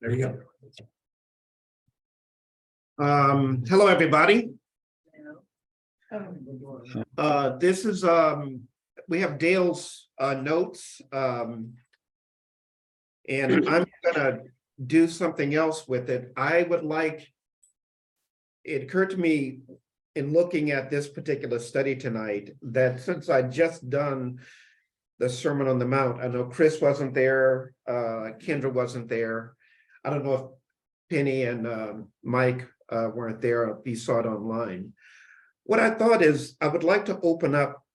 There you go. Hello, everybody. This is we have Dale's notes, and I'm gonna do something else with it. I would like, it occurred to me in looking at this particular study tonight that since I just done the Sermon on the Mount, I know Chris wasn't there, Kendra wasn't there. I don't know if Penny and Mike weren't there, if you saw it online. What I thought is I would like to open up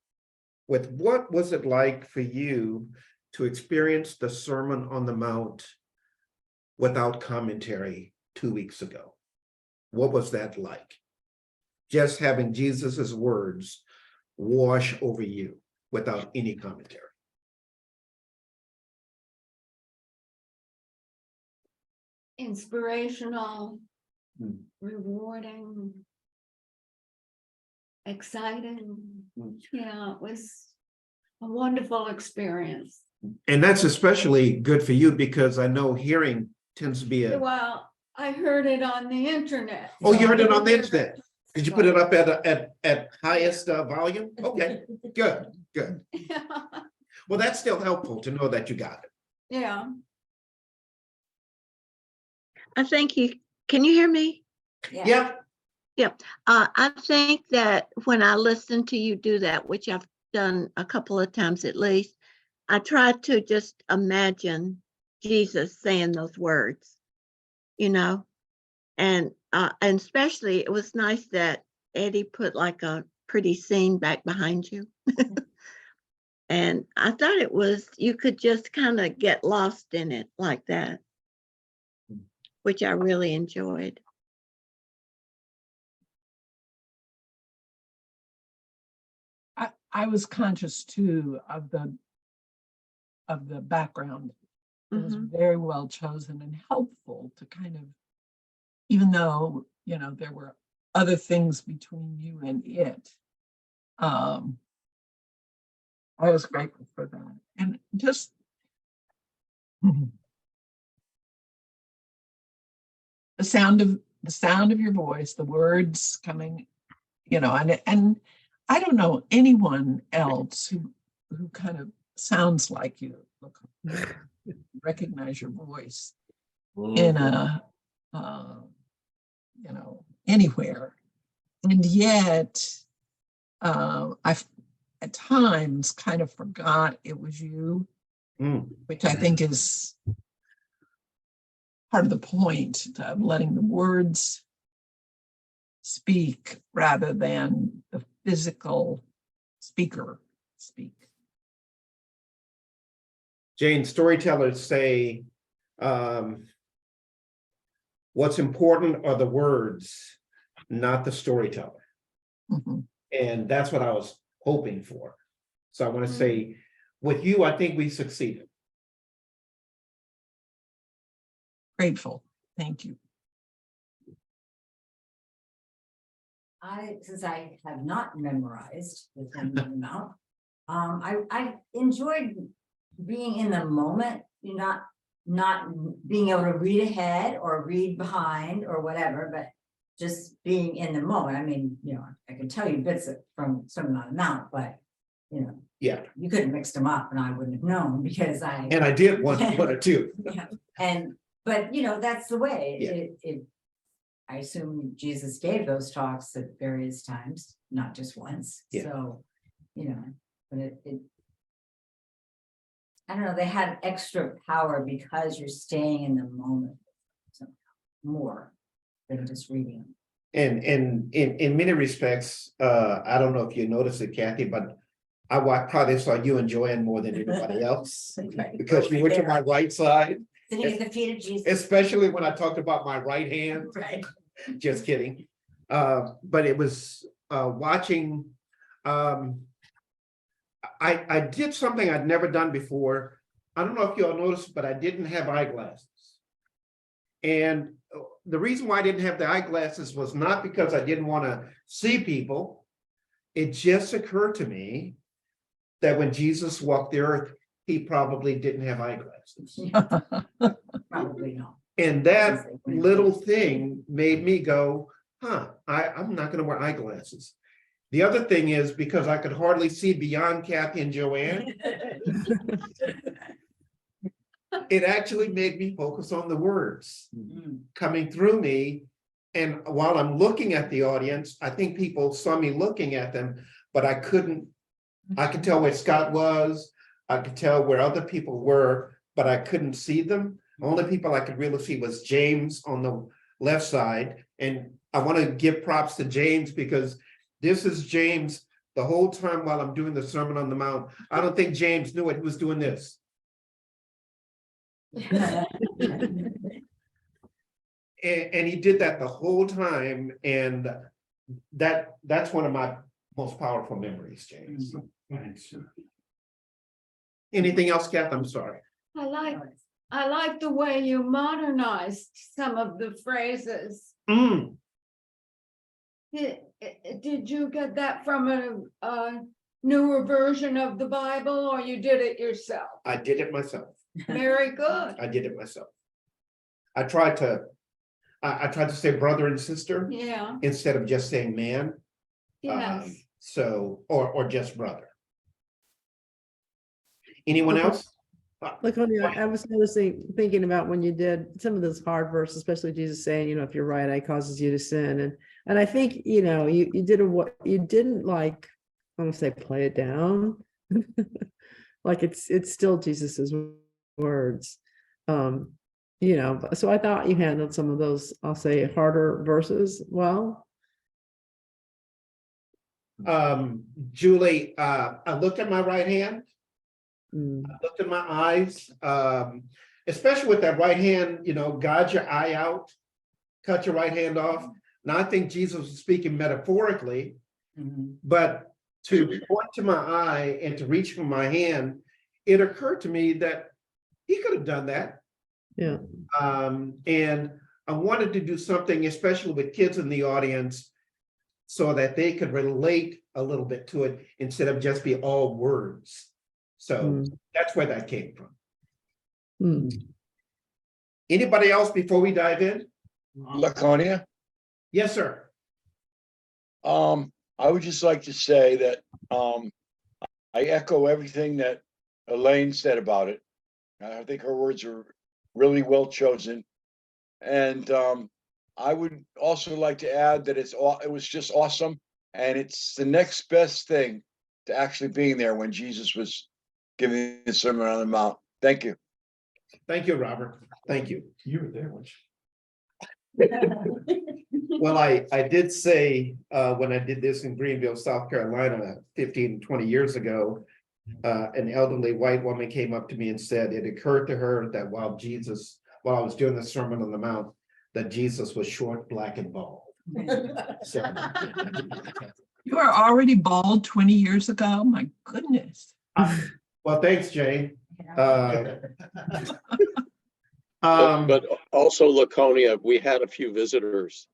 with what was it like for you to experience the Sermon on the Mount without commentary 2 weeks ago? What was that like? Just having Jesus's words wash over you without any commentary. Inspirational, rewarding, exciting. Yeah, it was a wonderful experience. And that's especially good for you because I know hearing tends to be a... Well, I heard it on the internet. Oh, you heard it on the internet. Did you put it up at highest volume? Okay, good. Well, that's still helpful to know that you got it. Yeah. I think can you hear me? Yeah. I think that when I listen to you do that, which I've done a couple of times at least, I try to just imagine Jesus saying those words, and especially it was nice that Eddie put like a pretty scene back behind you. And I thought you could just kind of get lost in it like that, which I really enjoyed. I was conscious too of the background. It was very well chosen and helpful to kind of, even though, there were other things between you and it. I was grateful for that. And just the sound of your voice, the words coming, and I don't know anyone else who kind of sounds like you. Recognize your voice in anywhere, and yet I at times kind of forgot it was you, which I think is part of the point of letting the words speak rather than the physical speaker speak. Jane, storytellers say what's important are the words, not the storyteller. And that's what I was hoping for. So I want to say, with you, I think we succeeded. Grateful. Thank you. Since I have not memorized the Sermon on the Mount, I enjoyed being in the moment, not being able to read ahead or read behind or whatever, but just being in the moment. I mean, I can tell you bits from Sermon on the Mount, but Yeah. you could have mixed them up and I wouldn't have known because And I did one or two. But that's the way I assume Jesus gave those talks at various times, not just once. Yeah. So, but it I don't know, they had extra power because you're staying in the moment somehow, more than just reading. And in many respects, I don't know if you noticed it, Kathy, but I probably saw you and Joanne more than anybody else because you were to my right side. Sitting at the feet of Jesus. Especially when I talked about my right hand. Right. Just kidding. But it was watching. I did something I'd never done before. I don't know if you all noticed, but I didn't have eyeglasses. And the reason why I didn't have the eyeglasses was not because I didn't want to see people. It just occurred to me that when Jesus walked the earth, he probably didn't have eyeglasses. Probably not. And that little thing made me go, I'm not gonna wear eyeglasses. The other thing is because I could hardly see beyond Kathy and Joanne, it actually made me focus on the words coming through me. And while I'm looking at the audience, I think people saw me looking at them, but I could tell where Scott was, I could tell where other people were, but I couldn't see them. The only people I could really see was James on the left side. And I want to give props to James because this is James the whole time while I'm doing the Sermon on the Mount. I don't think James knew it. He was doing this. And he did that the whole time. And that's one of my most powerful memories, James. Thanks. Anything else, Kath? I'm sorry. I like the way you modernized some of the phrases. Did you get that from a newer version of the Bible, or you did it yourself? I did it myself. Very good. I did it myself. I tried to say brother and sister Yeah, instead of just saying man. yes. So, or just brother. Anyone else? Laconia, I was thinking about when you did some of those hard verses, especially Jesus saying, if your right eye causes you to sin. And I think, you did what you didn't like, I don't say play it down. Like it's still Jesus's words. So I thought you handled some of those, I'll say, harder verses well. Julie, I looked at my right hand. Mm. I looked at my eyes, especially with that right hand, gouge your eye out, cut your right hand off. Now, I think Jesus was speaking metaphorically, but to point to my eye and to reach for my hand, it occurred to me that he could have done that. Yeah. And I wanted to do something, especially with kids in the audience, so that they could relate a little bit to it instead of just be all words. So that's where that came from. Anybody else before we dive in? Laconia, Yes, sir. I would just like to say that I echo everything that Elaine said about it. I think her words are really well chosen. And I would also like to add that it was just awesome. And it's the next best thing to actually being there when Jesus was giving the Sermon on the Mount. Thank you. Thank you, Robert. Thank you. You were there, weren't Well, I did say when I did this in Greenville, South Carolina, 15, 20 years ago, an elderly white woman came up to me and said it occurred to her that while I was doing the Sermon on the Mount, that Jesus was short, black, and bald. So, You were already bald 20 years ago? My goodness. well, thanks, Jane. But also Laconia, we had a few visitors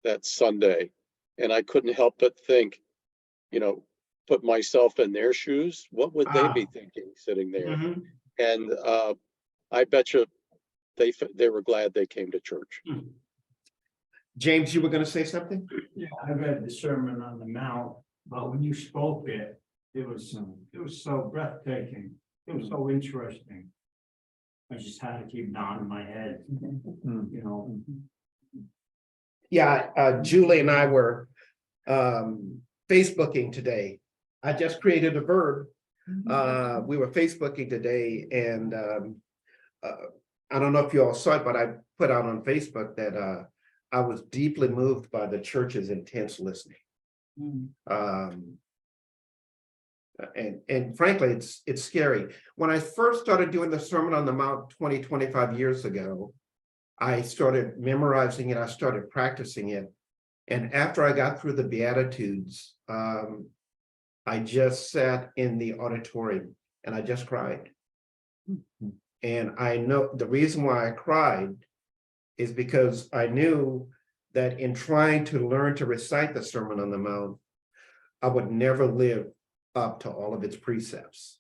that Sunday, and I couldn't help but think, put myself in their shoes. What would they be thinking sitting there? mhm. And I bet you they were glad they came to church. James, you were going to say something? Yeah, I read the Sermon on the Mount, but when you spoke it, it was so breathtaking. It was so interesting. I just had to keep nodding my head, Yeah, Julie and I were Facebooking today. I just created a verb. We were Facebooking today, and I don't know if you all saw it, but I put out on Facebook that I was deeply moved by the church's intense listening. And frankly, it's scary. When I first started doing the Sermon on the Mount 25 years ago, I started memorizing it. I started practicing it. And after I got through the Beatitudes, I just sat in the auditorium and I just cried. And I know the reason why I cried is because I knew that in trying to learn to recite the Sermon on the Mount, I would never live up to all of its precepts.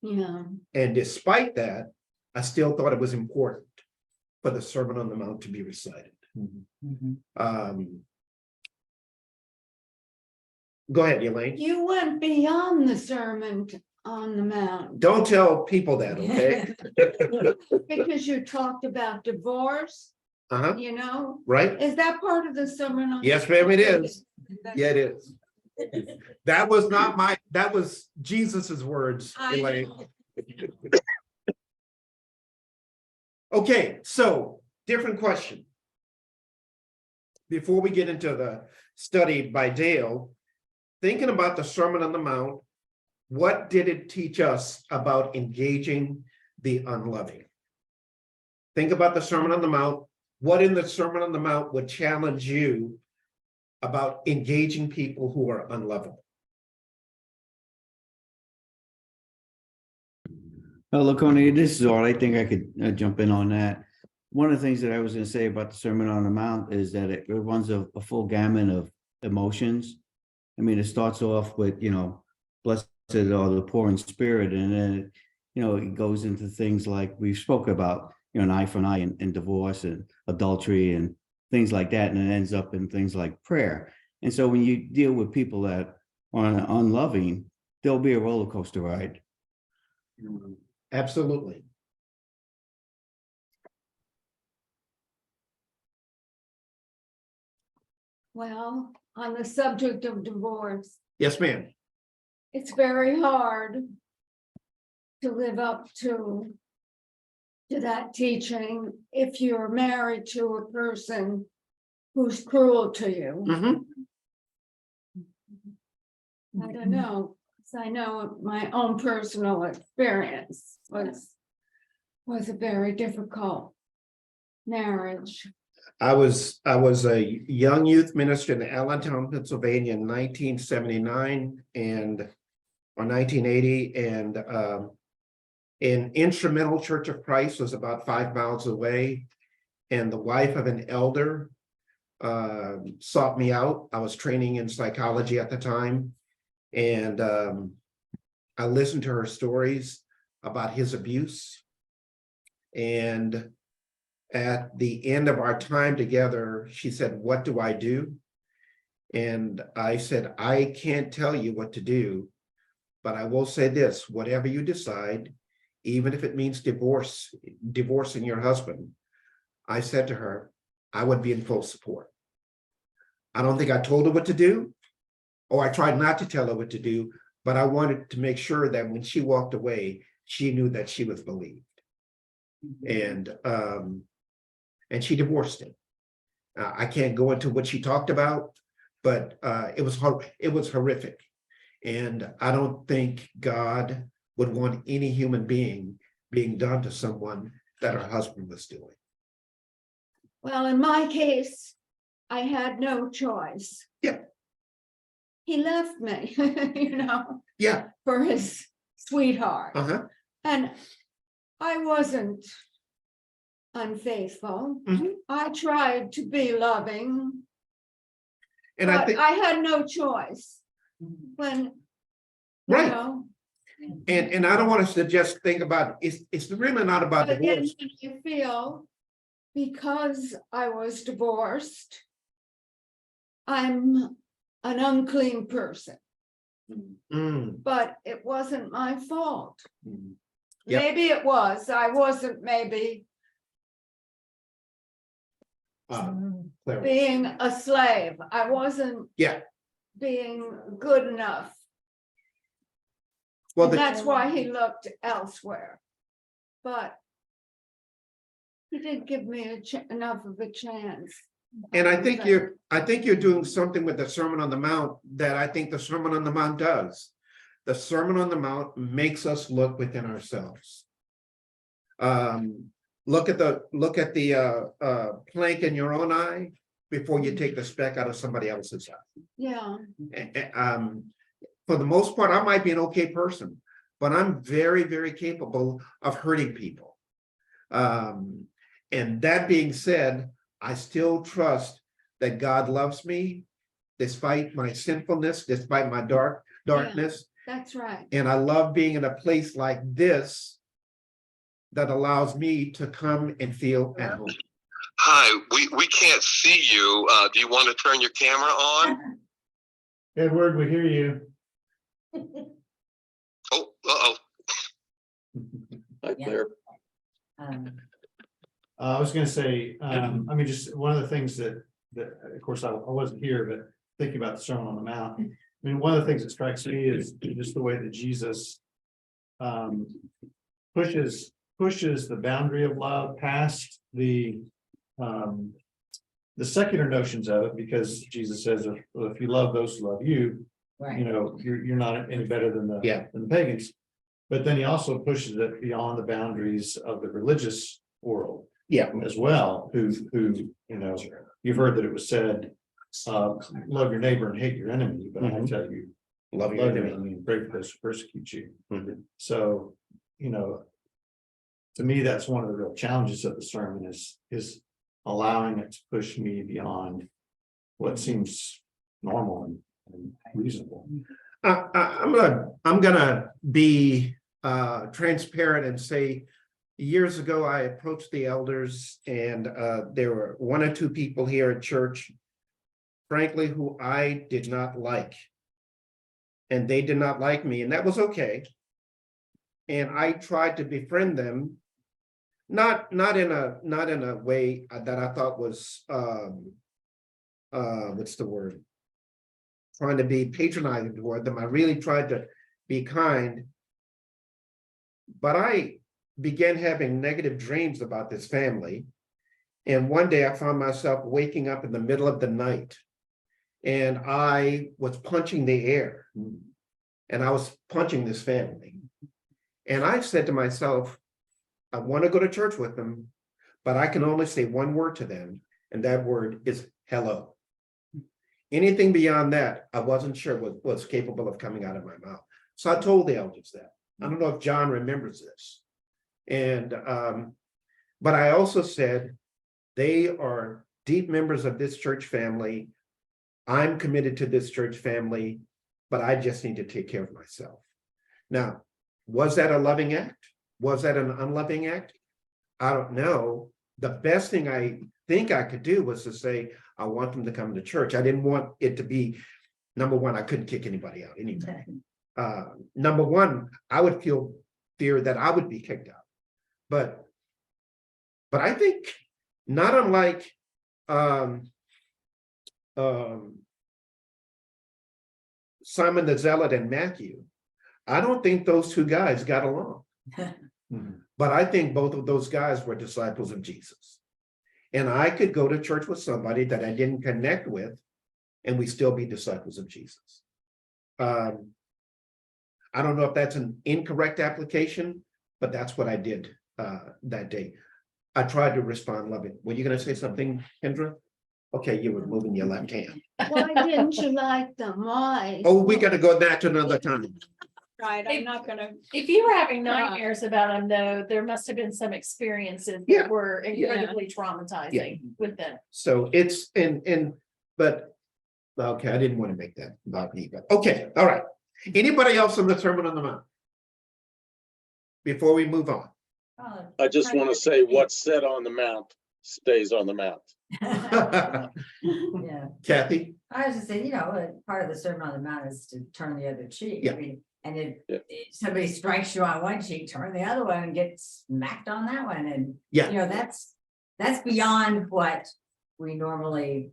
Yeah. And despite that, I still thought it was important for the Sermon on the Mount to be recited. Go ahead, Elaine. You went beyond the Sermon on the Mount Don't tell people that, okay? because you talked about divorce, Uh-huh, you know? right? Is that part of the Sermon on? Yes, ma'am, it is. Yeah, it is. That was not that was Jesus's words, I Elaine. know. Okay, so different question. Before we get into the study by Dale, thinking about the Sermon on the Mount, what did it teach us about engaging the unloving? Think about the Sermon on the Mount. What in the Sermon on the Mount would challenge you about engaging people who are unlovable? Laconia, this is all. I think I could jump in on that. One of the things that I was going to say about the Sermon on the Mount is that it runs a full gamut of emotions. I mean, it starts off with, blessed are the poor in spirit, and then, it goes into things like we spoke about, an eye for an eye and divorce and adultery and things like that, and it ends up in things like prayer. And so when you deal with people that are unloving, there'll be a roller coaster ride. Absolutely. Well, on the subject of divorce, Yes, ma'am. it's very hard to live up to that teaching if you're married to a person who's cruel to you. Mhm. I don't know, 'cause I know my own personal experience was a very difficult marriage. I was a young youth minister in Allentown, Pennsylvania in 1979 or 1980, and an Instrumental Church of Christ was about 5 miles away, and the wife of an elder sought me out. I was training in psychology at the time, and I listened to her stories about his abuse. And at the end of our time together, she said, "What do I do?" And I said, "I can't tell you what to do, but I will say this, whatever you decide, even if it means divorcing your husband," I said to her, "I would be in full support." I don't think I told her what to do, or I tried not to tell her what to do, but I wanted to make sure that when she walked away, she knew that she was believed. And she divorced him. I can't go into what she talked about, but it was horrific. And I don't think God would want any human being done to someone that her husband was doing. Well, in my case, I had no choice. Yeah. He left me, Yeah. for his sweetheart. Uh-huh. And I wasn't unfaithful. Mhm. I tried to be loving, And I but think, I had no choice when, Right. know. and I don't want us to just think about, it's really not about But then divorce. you feel, because I was divorced, I'm an unclean person, Mm, but it wasn't my fault. mm. Yep. Maybe it was, I wasn't maybe Claire. being a slave. I wasn't Yeah. being good enough. Well, And that's why he looked elsewhere. But he didn't give me enough of a chance. and I think you're doing something with the Sermon on the Mount that I think the Sermon on the Mount does. The Sermon on the Mount makes us look within ourselves. Look at the plank in your own eye before you take the speck out of somebody else's eye. Yeah, For the most part, I might be an okay person, but I'm very, very capable of hurting people. And that being said, I still trust that God loves me despite my sinfulness, despite my darkness. that's right. And I love being in a place like this that allows me to come and feel at home. Hi, we can't see you. Do you want to turn your camera on? Edward, we hear you. Oh, uh-oh. Hi, Yeah. Claire. I was gonna say, I mean, just one of the things that, of course, I wasn't here, but thinking about the Sermon on the Mount. I mean, one of the things that strikes me is just the way that Jesus pushes the boundary of love past the secular notions of it, because Jesus says, if you love those who love you, Right. you know, you're not any better than Yeah. the pagans. But then he also pushes it beyond the boundaries of the religious world Yeah, as well, who, you know, you've heard that it was said, love your neighbor and hate your enemy, but I Mhm. tell you, love love your your enemy. enemy and pray for those who persecute you. Mhm. So, you know, to me, that's one of the real challenges of the sermon is allowing it to push me beyond what seems normal and reasonable. I'm gonna be transparent and say, years ago, I approached the elders, and there were one or two people here at church, frankly, who I did not like. And they did not like me, and that was okay. And I tried to befriend them, not in a way that I thought was what's the word? Trying to be patronizing toward them. I really tried to be kind. But I began having negative dreams about this family. And one day I found myself waking up in the middle of the night, and I was punching the air, and I was punching this family. And I said to myself, I want to go to church with them, but I can only say one word to them, and that word is hello. Anything beyond that, I wasn't sure what was capable of coming out of my mouth. So I told the elders that. I don't know if John remembers this. And but I also said, they are deep members of this church family. I'm committed to this church family, but I just need to take care of myself. Now, was that a loving act? Was that an unloving act? I don't know. The best thing I think I could do was to say, I want them to come to church. I didn't want it to be, number one, I couldn't kick anybody out anyway. Number one, I would fear that I would be kicked out. But I think not unlike Simon the Zealot and Matthew, I don't think those two guys got along. But I think both of those guys were disciples of Jesus. And I could go to church with somebody that I didn't connect with, and we still be disciples of Jesus. I don't know if that's an incorrect application, but that's what I did that day. I tried to respond loving. Were you going to say something, Kendra? Okay, you were moving your left hand. Why didn't you like them? Why? Oh, we got to go back to another time. Right, I'm not gonna. If you were having nightmares about them, though, there must have been some experiences Yeah. that were incredibly traumatizing with them. So it's but okay, I didn't want to make that about me, but okay, all right. Anybody else on the Sermon on the Mount? Before we move on. I just want to say what's said on the mount stays on the mount. Yeah, Kathy? I was just saying, you know, part of the Sermon on the Mount is to turn the other cheek. Yeah. I mean, and Yeah. if somebody strikes you on one cheek, turn the other one and get smacked on that one. And, Yeah. you know, that's beyond what we normally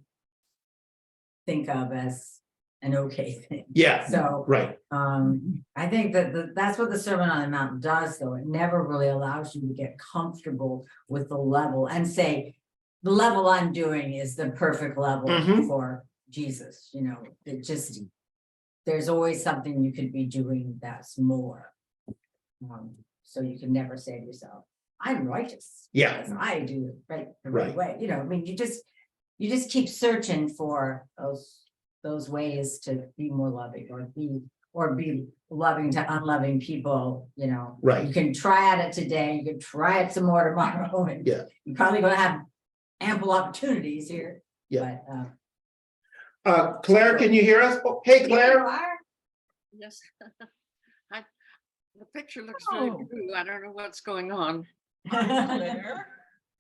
think of as an okay thing. Yeah, So, right. I think that that's what the Sermon on the Mount does, though. It never really allows you to get comfortable with the level and say, the level I'm doing is the perfect level Mhm. for Jesus, you know, it just, there's always something you could be doing that's more. So you can never say to yourself, I'm righteous. Yeah. because I do it the Right. right way, you know, I mean, you just keep searching for those ways to be more loving or be loving to unloving people, you know. Right. You can try at it today, you can try it some more tomorrow, and Yeah. you're probably gonna have ample opportunities here. Yeah. But Claire, can you hear us? Oh, hey, Claire. Yes. The picture looks very Oh. blue. I don't know what's going on. Claire.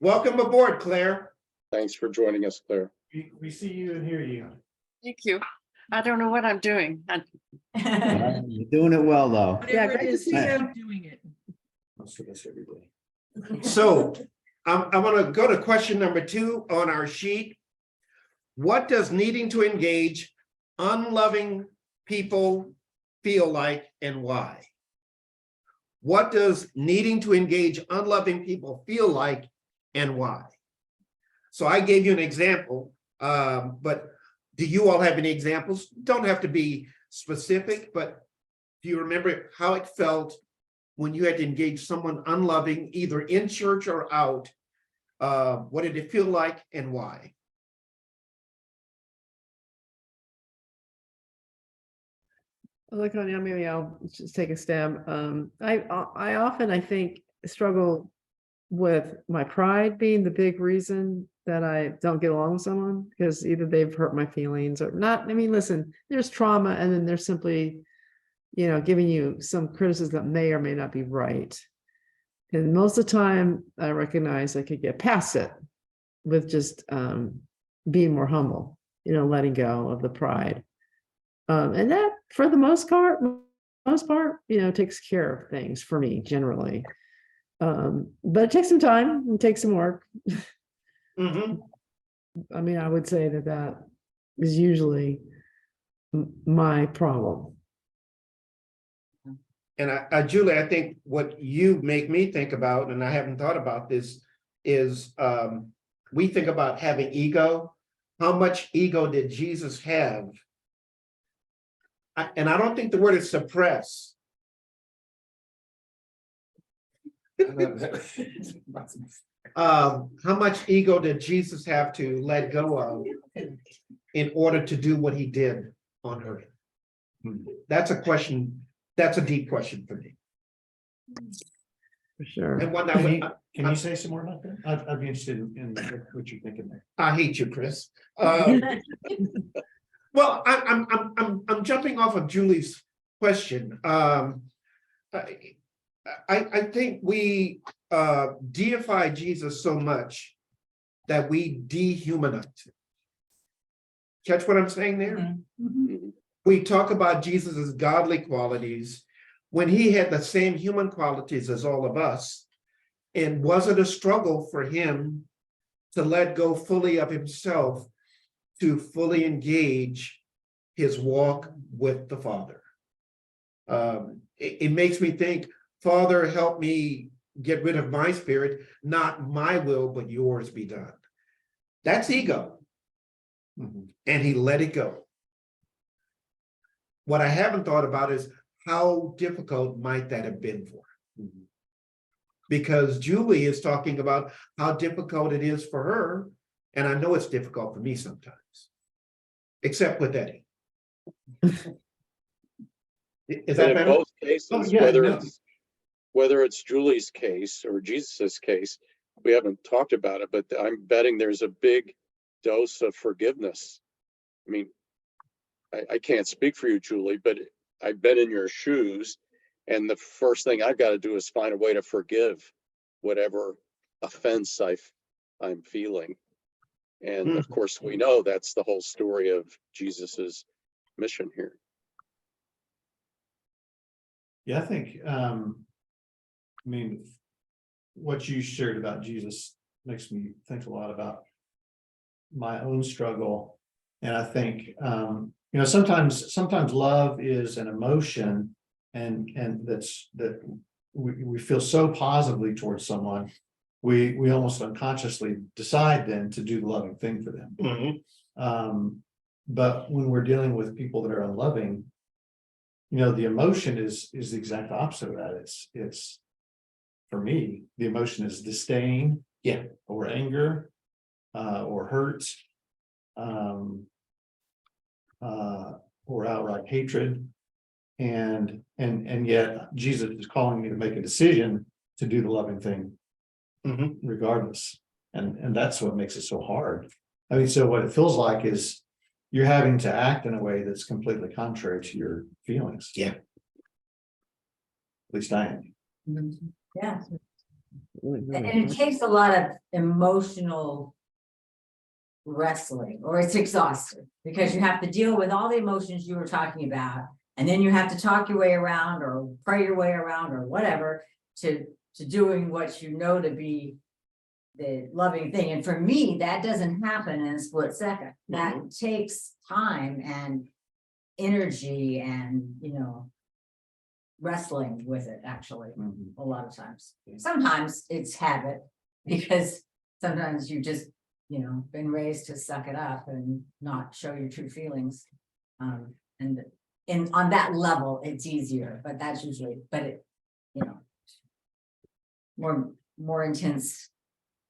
Welcome aboard, Claire. Thanks for joining us, Claire. We see you and hear you. Thank you. I don't know what I'm doing. You're doing it well, though. Yeah, Whatever great it to is, see keep you. doing it. Most of us every day. So I'm gonna go to question number 2 on our sheet. What does needing to engage unloving people feel like and why? What does needing to engage unloving people feel like and why? So I gave you an example, but do you all have any examples? Don't have to be specific, but do you remember how it felt when you had to engage someone unloving, either in church or out? What did it feel like and why? Laconia, maybe I'll just take a stab. I often, I think, struggle with my pride being the big reason that I don't get along with someone, because either they've hurt my feelings or not. I mean, listen, there's trauma, and then there's simply, giving you some criticism that may or may not be right. And most of the time, I recognize I could get past it with just being more humble, letting go of the pride. And that, for the most part, takes care of things for me generally. But it takes some time and takes some work. Mhm. I mean, I would say that is usually my problem. And Julie, I think what you make me think about, and I haven't thought about this, is we think about having ego. How much ego did Jesus have? And I don't think the word is suppress. How much ego did Jesus have to let go of in order to do what he did on earth? That's a question. That's a deep question for me. For sure. And one that Can you say some more about that? I'd be interested in what you're thinking there. I hate you, Chris. Well, I'm jumping off of Julie's question. I think we deify Jesus so much that we dehumanize him. Catch what I'm saying there? We talk about Jesus's godly qualities when he had the same human qualities as all of us. And was it a struggle for him to let go fully of himself to fully engage his walk with the Father? It makes me think, Father, help me get rid of my spirit, not my will, but yours be done. That's ego. And he let it go. What I haven't thought about is how difficult might that have been for him? Because Julie is talking about how difficult it is for her, and I know it's difficult for me sometimes, except with Eddie. Is that And in better? both cases, Oh, yeah, no. whether it's Julie's case or Jesus's case, we haven't talked about it, but I'm betting there's a big dose of forgiveness. I mean, I can't speak for you, Julie, but I've been in your shoes, and the first thing I've got to do is find a way to forgive whatever offense I'm feeling. And of course, we know that's the whole story of Jesus's mission here. Yeah, I think, what you shared about Jesus makes me think a lot about my own struggle. And I think, sometimes love is an emotion and that we feel so positively towards someone, we almost unconsciously decide then to do the loving thing for them. But when we're dealing with people that are unloving, the emotion is the exact opposite of that. It's for me, the emotion is disdain, or anger, or hurt, or outright hatred. And yet Jesus is calling me to make a decision to do the loving thing regardless. And that's what makes it so hard. I mean, so what it feels like is you're having to act in a way that's completely contrary to your feelings. Yeah. At least I am. Yeah. And it takes a lot of emotional wrestling, or it's exhausting, because you have to deal with all the emotions you were talking about. And then you have to talk your way around or pray your way around or whatever to doing what you know to be the loving thing. And for me, that doesn't happen in a split second. That takes time and energy and, wrestling with it, actually, a lot of times. Sometimes it's habit, because sometimes you just, been raised to suck it up and not show your true feelings. And on that level, it's easier, but that's usually, more intense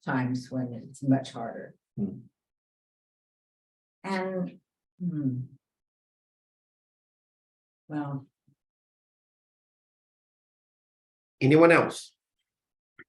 times when it's much harder. And, well, Anyone else?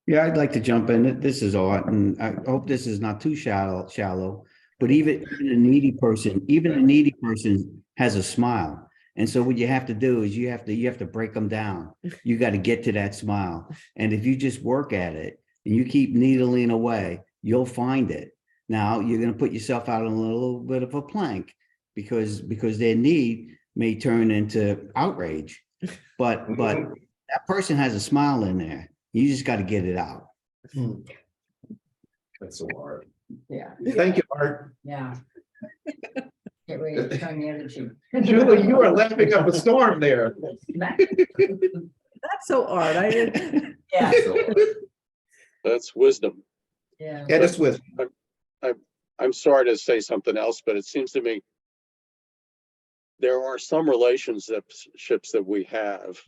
Yeah, I'd like to jump in. This is Art, and I hope this is not too shallow. But even a needy person has a smile. And so what you have to do is you have to break them down. You got to get to that smile. And if you just work at it and you keep needling away, you'll find it. Now you're going to put yourself out on a little bit of a plank because their need may turn into outrage. But that person has a smile in there. You just got to get it out. That's so hard. yeah, Thank you, Art. yeah. Get ready to turn the other cheek. Julie, you are laughing up a storm there. That's so Art. I didn't. Yeah, That's wisdom. yeah. That is with. I'm sorry to say something else, but it seems to me there are some relationships that we have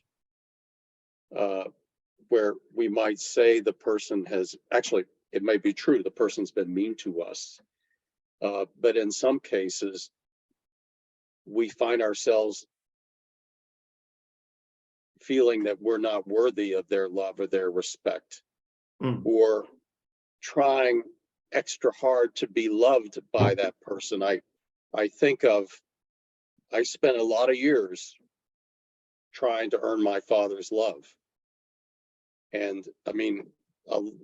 where we might say the person has, actually, it might be true, the person's been mean to us. But in some cases, we find ourselves feeling that we're not worthy of their love or their respect, or trying extra hard to be loved by that person. I spent a lot of years trying to earn my father's love. And I mean,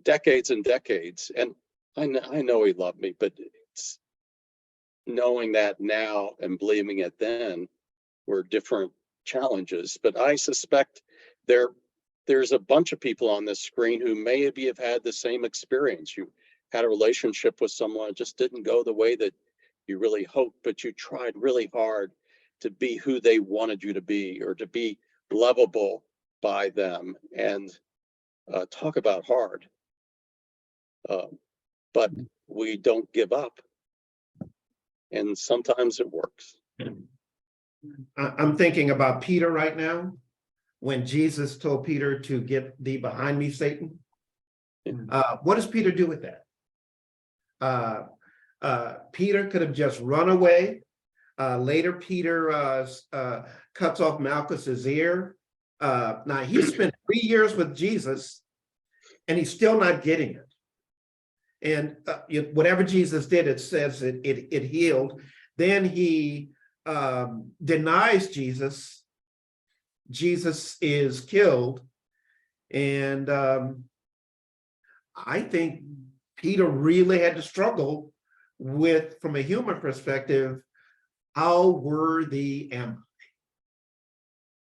decades and decades. And I know he loved me, but it's knowing that now and believing it then were different challenges. But I suspect there's a bunch of people on this screen who maybe have had the same experience. You had a relationship with someone, it just didn't go the way that you really hoped, but you tried really hard to be who they wanted you to be, or to be lovable by them. And talk about hard. But we don't give up. And sometimes it works. I'm thinking about Peter right now, when Jesus told Peter to get thee behind me, Satan. What does Peter do with that? Peter could have just run away. Later, Peter cuts off Malchus's ear. Now, he spent 3 years with Jesus, and he's still not getting it. And whatever Jesus did, it says it healed. Then he denies Jesus. Jesus is killed. And I think Peter really had to struggle with, from a human perspective, how worthy am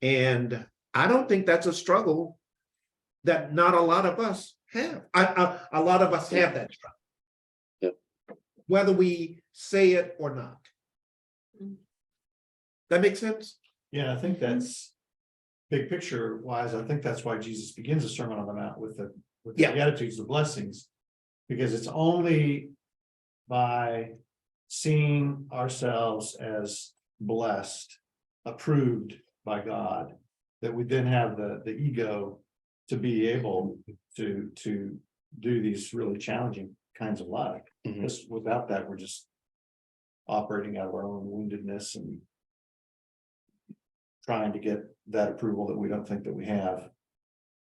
I? And I don't think that's a struggle that not a lot of us have. A lot of us have that struggle. Yeah. Whether we say it or not. That makes sense? Yeah, I think that's big picture wise. I think that's why Jesus begins the Sermon on the Mount with the Beatitudes, the blessings, because it's only by seeing ourselves as blessed, approved by God, that we then have the ego to be able to do these really challenging kinds of life. Because without that, we're just operating out of our own woundedness and trying to get that approval that we don't think that we have.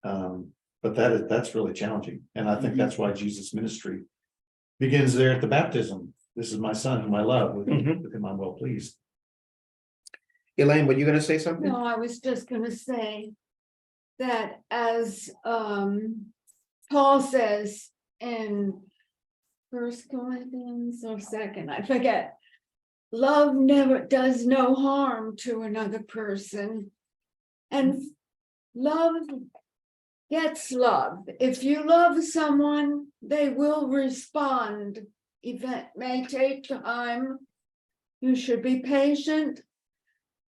But that's really challenging. And I think that's why Jesus' ministry begins there at the baptism. This is my son whom I love, with whom I'm well pleased. Elaine, were you going to say something? No, I was just gonna say that as Paul says in First Corinthians or second, I forget. Love never does no harm to another person. And love gets love. If you love someone, they will respond. Event may take time. You should be patient.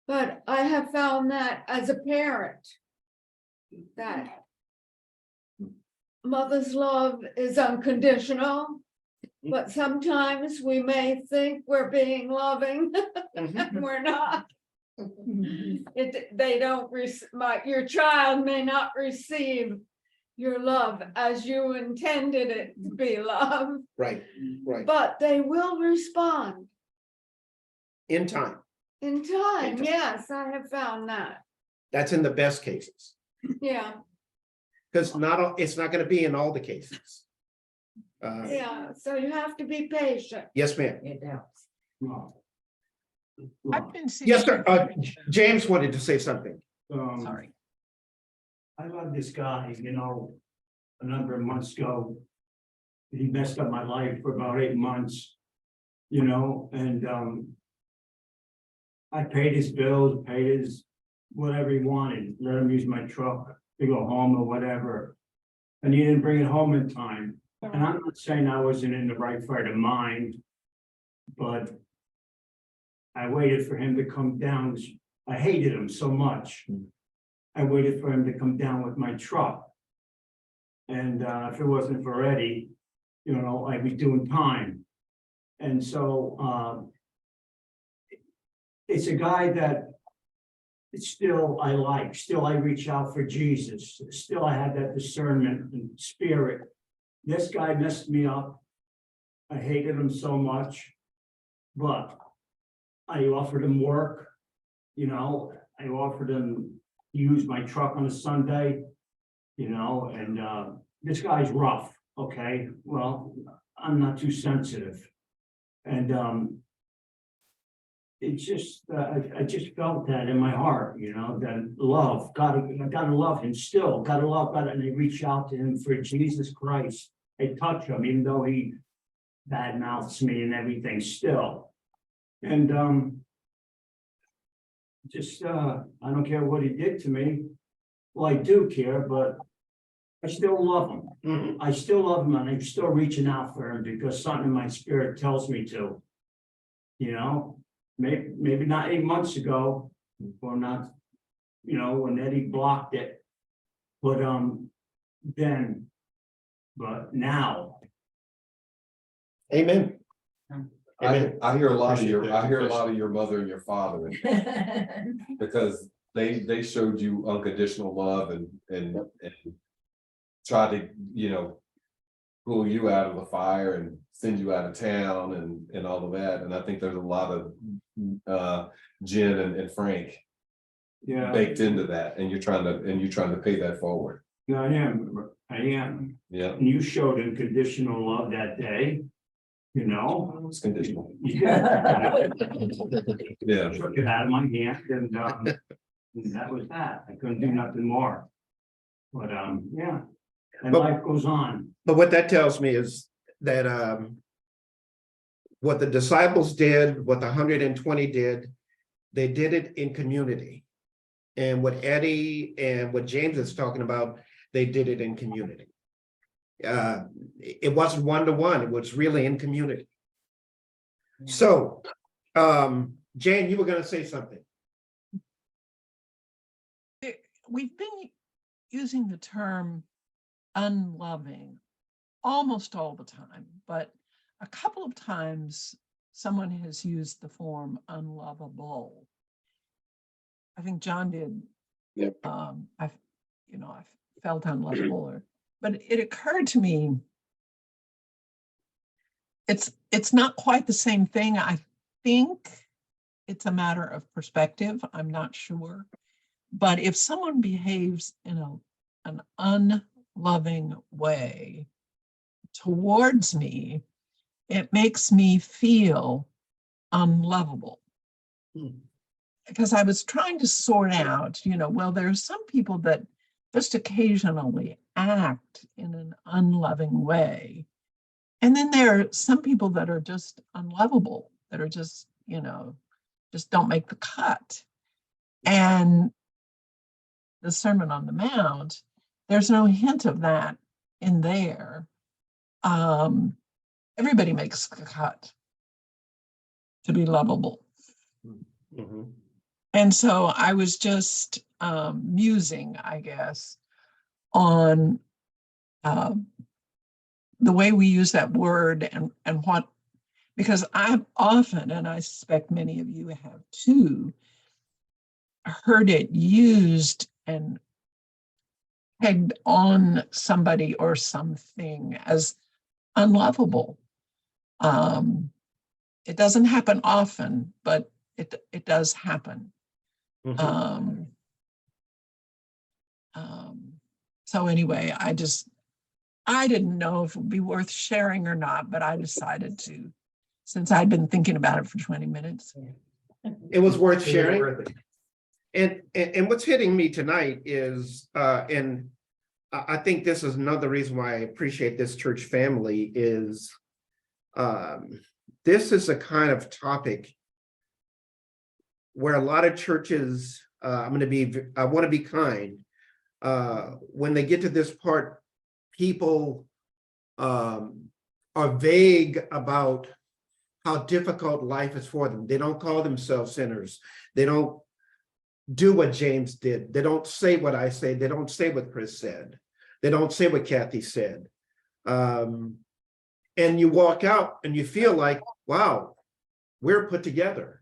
But I have found that as a parent, that mother's love is unconditional. But sometimes we may think we're being loving, and we're not. They don't, your child may not receive your love as you intended it to be love, Right, right. but they will respond In time. in time. Yes, I have found that. That's in the best cases. Yeah, Because it's not going to be in all the cases. yeah. So you have to be patient. Yes, ma'am. It helps. I've been seeing. Yes, sir. James wanted to say something. Sorry. I love this guy, you know, a number of months ago. He messed up my life for about 8 months, you know, and I paid his bills, paid his whatever he wanted, let him use my truck to go home or whatever. And he didn't bring it home in time. And I'm not saying I wasn't in the right frame of mind, but I waited for him to come down. I hated him so much. I waited for him to come down with my truck. And if it wasn't for Eddie, you know, I'd be doing time. And so it's a guy that still I like, still I reach out for Jesus, still I have that discernment and spirit. This guy messed me up. I hated him so much, but I offered him work, you know, I offered him to use my truck on a Sunday, you know, and this guy's rough, okay? Well, I'm not too sensitive. And it's just, I just felt that in my heart, you know, that love, I gotta love him still, gotta love God, and I reach out to him for Jesus Christ. I touch him, even though he badmouths me and everything still. And I don't care what he did to me. Well, I do care, but I still love him. I still love him, and I'm still reaching out for him because something in my spirit tells me to. You know, maybe not 8 months ago, or not, you know, when Eddie blocked it, but then, but now. Amen. I hear a lot of Appreciate your, that I hear a confession. lot of your mother and your father, because they showed you unconditional love and tried to, you know, pull you out of the fire and send you out of town and all of that. And I think there's a lot of Jen and Frank Yeah. baked into that, and you're trying to pay that forward. Yeah, I am. Yeah. And you showed unconditional love that day, you know? It's conditional. Yeah. Yeah. Took it out of my hand and that was that. I couldn't do nothing more. But yeah, and But- life goes on. But what that tells me is that what the disciples did, what the 120 did, they did it in community. And what Eddie and what James is talking about, they did it in community. It wasn't one-to-one, it was really in community. So, Jane, you were going to say something. We've been using the term unloving almost all the time, but a couple of times someone has used the form unlovable. I think John did. Yep. I felt unlovable, but it occurred to me it's not quite the same thing. I think it's a matter of perspective. I'm not sure. But if someone behaves in an unloving way towards me, it makes me feel unlovable. Because I was trying to sort out, well, there are some people that just occasionally act in an unloving way. And then there are some people that are just unlovable, that are just, just don't make the cut. And the Sermon on the Mount, there's no hint of that in there. Everybody makes the cut to be lovable. Mhm. And so I was just musing, I guess, on the way we use that word and what, because I've often, and I suspect many of you have too, heard it used and pegged on somebody or something as unlovable. It doesn't happen often, but it does happen. Mhm. So anyway, I didn't know if it would be worth sharing or not, but I decided to, since I'd been thinking about it for 20 minutes. It was worth sharing. And what's hitting me tonight is, and I think this is another reason why I appreciate this church family is, this is a kind of topic where a lot of churches, I want to be kind. When they get to this part, people are vague about how difficult life is for them. They don't call themselves sinners. They don't do what James did. They don't say what I say. They don't say what Chris said. They don't say what Kathy said. And you walk out and you feel like, wow, we're put together.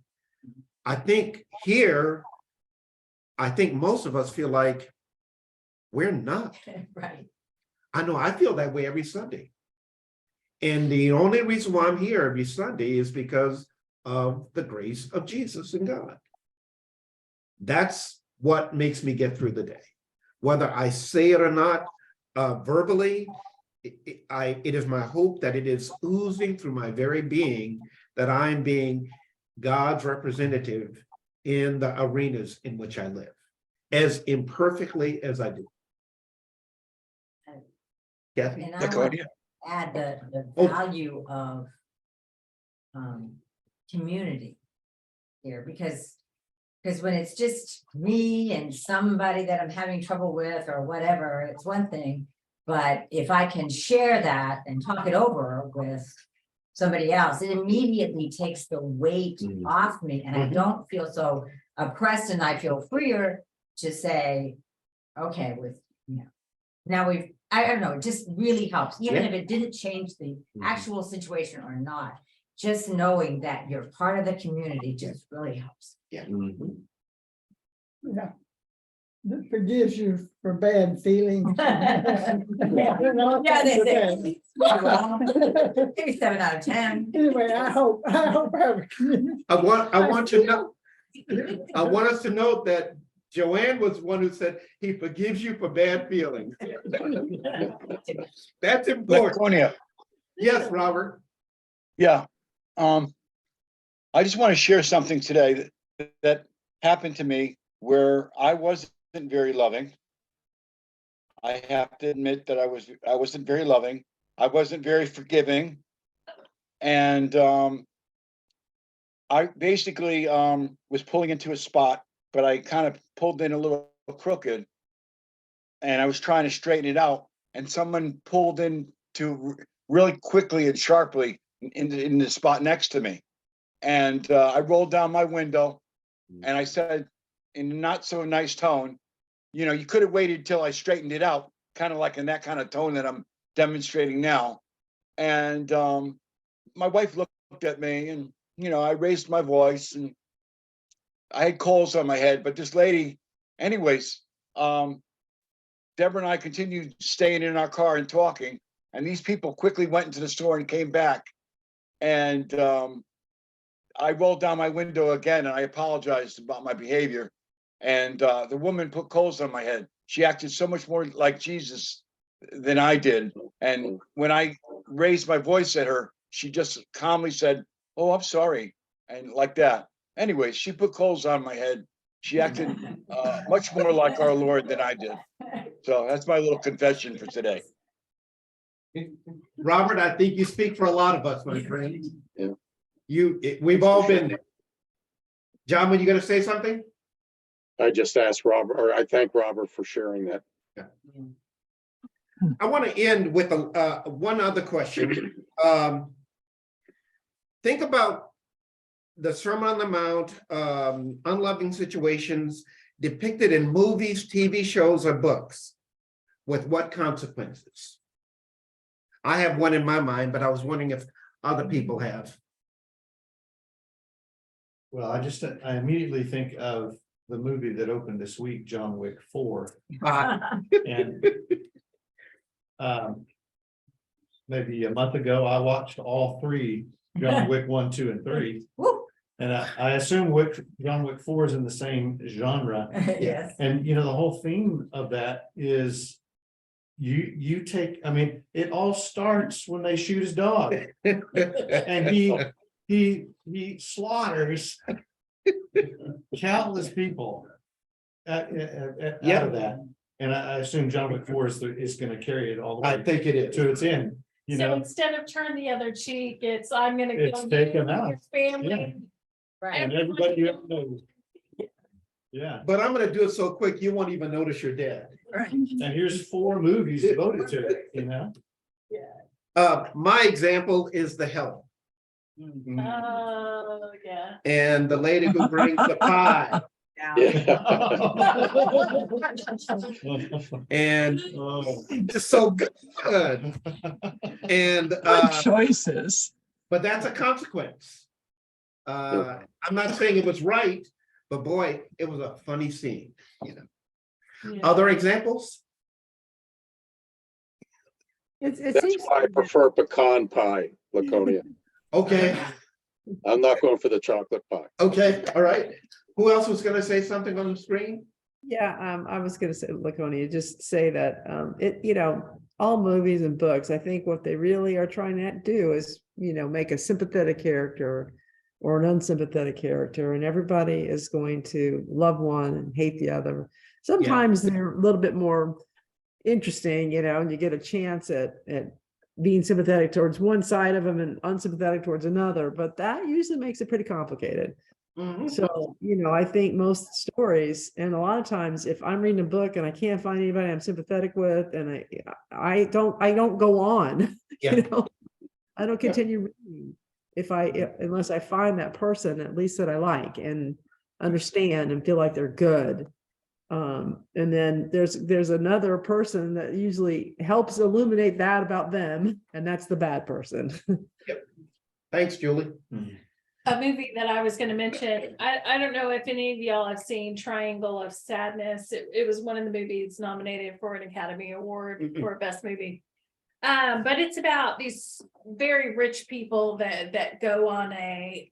I think most of us feel like we're not. Right. I know I feel that way every Sunday. And the only reason why I'm here every Sunday is because of the grace of Jesus and God. That's what makes me get through the day. Whether I say it or not, verbally, it is my hope that it is oozing through my very being that I'm being God's representative in the arenas in which I live, as imperfectly as I do. Kathy? And I want to add the value of community here, because when it's just me and somebody that I'm having trouble with or whatever, it's one thing. But if I can share that and talk it over with somebody else, it immediately takes the weight off me, and I don't feel so oppressed, and I feel freer to say, okay, now I don't know, it just really helps, even if it didn't change the actual situation or not. Just knowing that you're part of the community just really helps. Yeah. Yeah. That forgives you for bad feelings. Yeah, they say. Maybe 7 out of 10. Anyway, I hope I have a community. I want us to note that Joanne was one who said he forgives you for bad feelings. That's important. Laconia. Yes, Robert. Yeah. I just want to share something today that happened to me where I wasn't very loving. I have to admit that I wasn't very loving. I wasn't very forgiving. And I basically was pulling into a spot, but I kind of pulled in a little crooked, and I was trying to straighten it out, and someone pulled in to really quickly and sharply in the spot next to me. And I rolled down my window and I said in a not so nice tone, you could have waited till I straightened it out, kind of like in that kind of tone that I'm demonstrating now. And my wife looked at me, and I raised my voice, and I had coals on my head, but this lady, anyways, Deborah and I continued staying in our car and talking, and these people quickly went into the store and came back. And I rolled down my window again, and I apologized about my behavior. And the woman put coals on my head. She acted so much more like Jesus than I did. And when I raised my voice at her, she just calmly said, "Oh, I'm sorry," and like that. Anyway, she put coals on my head. She acted much more like our Lord than I did. So that's my little confession for today. Robert, I think you speak for a lot of us, my friend. Yeah. We've all been there. John, were you gonna say something? I just asked Robert, or I thank Robert for sharing that. I want to end with one other question. Think about the Sermon on the Mount, unloving situations depicted in movies, TV shows, or books. With what consequences? I have one in my mind, but I was wondering if other people have. Well, I immediately think of the movie that opened this week, John Wick 4. And maybe a month ago, I watched all three, John Wick 1, 2, and 3. And I assume John Wick 4 is in the same genre. Yes. And the whole theme of that is you take, I mean, it all starts when they shoot his dog. And he slaughters countless people out of that. And I assume John Wick 4 is going to carry it all the way. I think it is. To its end. So instead of turn the other cheek, it's I'm gonna It's kill take you, him out. your family. Yeah. Right. And everybody you ever know. Yeah. But I'm gonna do it so quick, you won't even notice you're dead. And here's 4 movies devoted to it. My example is The Help. Oh, yeah. And the lady who brings the pie. And it's so good. And Good choices. but that's a consequence. I'm not saying it was right, but boy, it was a funny scene, Yeah. Other examples? It That's seems. why I prefer pecan pie, Laconia. Okay, I'm not going for the chocolate pie. okay, all right. Who else was gonna say something on the screen? Yeah, I was gonna say, Laconia, just say that, all movies and books, I think what they really are trying to do is, make a sympathetic character or an unsympathetic character, and everybody is going to love one and hate the other. Sometimes they're a little bit more interesting, and you get a chance at being sympathetic towards one side of them and unsympathetic towards another, but that usually makes it pretty complicated. Mhm. So, I think most stories, and a lot of times if I'm reading a book and I can't find anybody I'm sympathetic with, and I don't go on, Yeah. I don't continue reading unless I find that person at least that I like and understand and feel like they're good. And then there's another person that usually helps illuminate that about them, and that's the bad person. Thanks, Julie. A movie that I was gonna mention, I don't know if any of y'all have seen Triangle of Sadness. It was one of the movies nominated for an Academy Award for Best Movie. But it's about these very rich people that go on a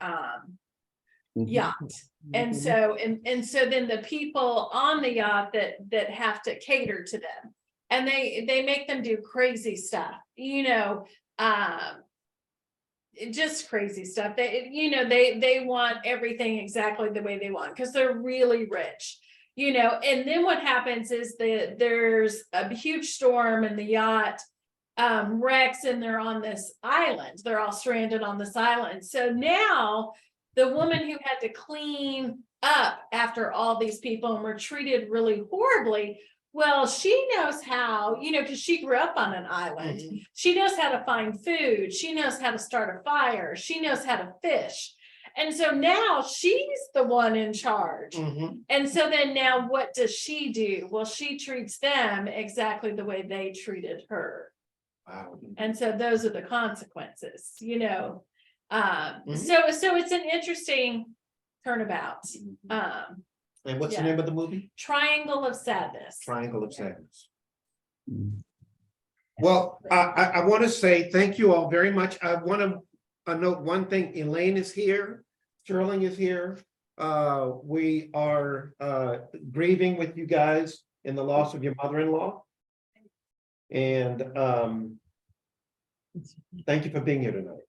yacht. And so then the people on the yacht that have to cater to them, and they make them do crazy stuff, just crazy stuff. They want everything exactly the way they want because they're really rich, and then what happens is that there's a huge storm and the yacht wrecks, and they're on this island. They're all stranded on this island. So now the woman who had to clean up after all these people and were treated really horribly, well, she knows how, because she grew up on an island. She knows how to find food. She knows how to start a fire. She knows how to fish. And so now she's the one in charge. And so then now what does she do? Well, she treats them exactly the way they treated her. Wow. And so those are the consequences, So it's an interesting turnabout. And what's the name of the movie? Triangle of Sadness. Triangle of Sadness. Well, I want to say thank you all very much. I want to note one thing. Elaine is here. Sterling is here. We are grieving with you guys in the loss of your mother-in-law. And thank you for being here tonight.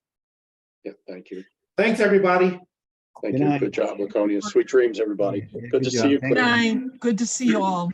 Yeah, thank you. Thanks, everybody. Thank you. Good job, Laconia. Sweet dreams, everybody. Good to see you. Good night. Good to see you all.